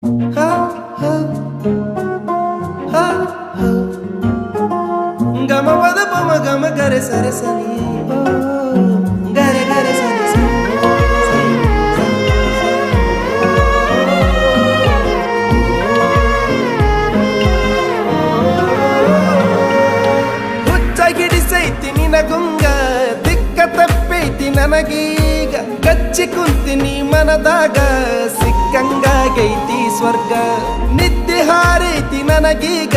ಹ ಹ ಹ ಹ ಗಮ ಪದ ಪಮ ಗಮ ಗರೆ ಸರೆ ಸನಿ ಓ ಗರೆ ಗರೆ ಸರೆ ಸನಿ ಹುಚ್ಚಾಗಿಡಿಸೈತಿ ನಿನಗುಂಗ ದಿಕ್ಕ ತಪ್ಪೈತಿ ನನಗೀಗ ಕಚ್ಚಿ ಕುಂತಿನಿ ಮನದಾಗ ಸಿಕ್ಕಂಗಾಗೈತಿ ಸ್ವರ್ಗ ನಿದ್ದೆ ಹಾರೈತಿ ನನಗೀಗ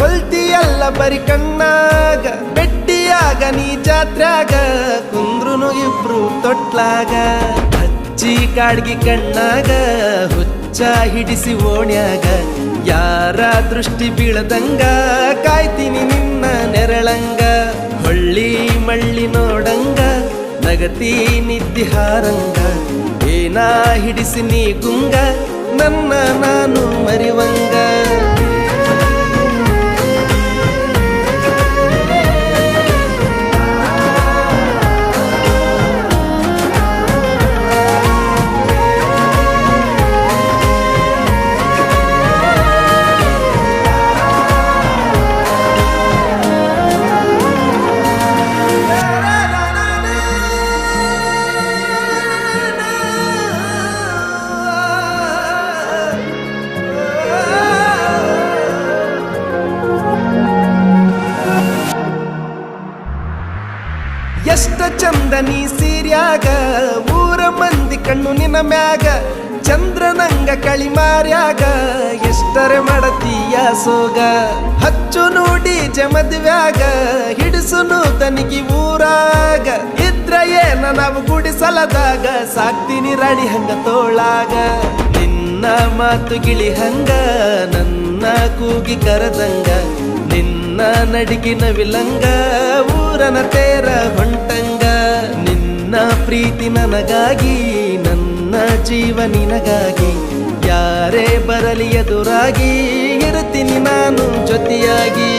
ಕೊಲ್ತಿಯಲ್ಲ ಬರಿ ಕಣ್ಣಾಗ ಬೆಟ್ಟಿಯಾಗ ನೀ ಜಾತ್ರ್ಯಾಗ ಕುಂದ್ರುನು ಇಬ್ರು ತೊಟ್ಲಾಗ ಹಚ್ಚಿ ಕಾಡ್ಗಿ ಕಣ್ಣಾಗ ಹುಚ್ಚ ಹಿಡಿಸಿ ಓಣ್ಯಾಗ ಯಾರ ದೃಷ್ಟಿ ಬೀಳದಂಗ ಕಾಯ್ತೀನಿ ನಿನ್ನ ನೆರಳಂಗ ಹೊಳ್ಳಿ ಮಳ್ಳಿ ನೋಡಂಗ ನಗತಿ ನಿದ್ದಿ ಹಾರಂಗ ಏನ ಹಿಡಿಸಿ ನೀ ಗುಂಗ ನನ್ನ ನಾನು ಮರಿವಂಗ ಎಷ್ಟ ಚಂದ ನೀ ಸೀರ್ಯಾಗ ಊರ ಮಂದಿ ಕಣ್ಣು ನಿನ್ನ ಮ್ಯಾಗ ಚಂದ್ರನಂಗ ಕಳಿಮಾರ್ಯಾಗ ಎಷ್ಟರೆ ಮಾಡತೀಯ ಸೋಗ ಹಚ್ಚು ನೋಡಿ ಜಮದ್ವ್ಯಾಗ ಹಿಡಿಸುನು ತನಿಗಿ ಊರಾಗ ಇದ್ರ ಏನ ನಾವು ಗುಡಿಸಲದಾಗ ಸಾಕ್ತೀನಿ ರಾಣಿ ಹಂಗ ತೋಳಾಗ ನಿನ್ನ ಮಾತು ಗಿಳಿ ಹಂಗ ನನ್ನ ಕೂಗಿ ಕರದಂಗ ನಿನ್ನ ನಡಿಗಿನ ವಿಲಂಗ ಊರನ ತೇರ ಹೊಂಟಂಗ ನಿನ್ನ ಪ್ರೀತಿ ನನಗಾಗಿ ನನ್ನ ಜೀವ ನಿನಗಾಗಿ ಯಾರೇ ಬರಲಿ ಎದುರಾಗಿ ಇರ್ತೀನಿ ನಾನು ಜೊತೆಯಾಗಿ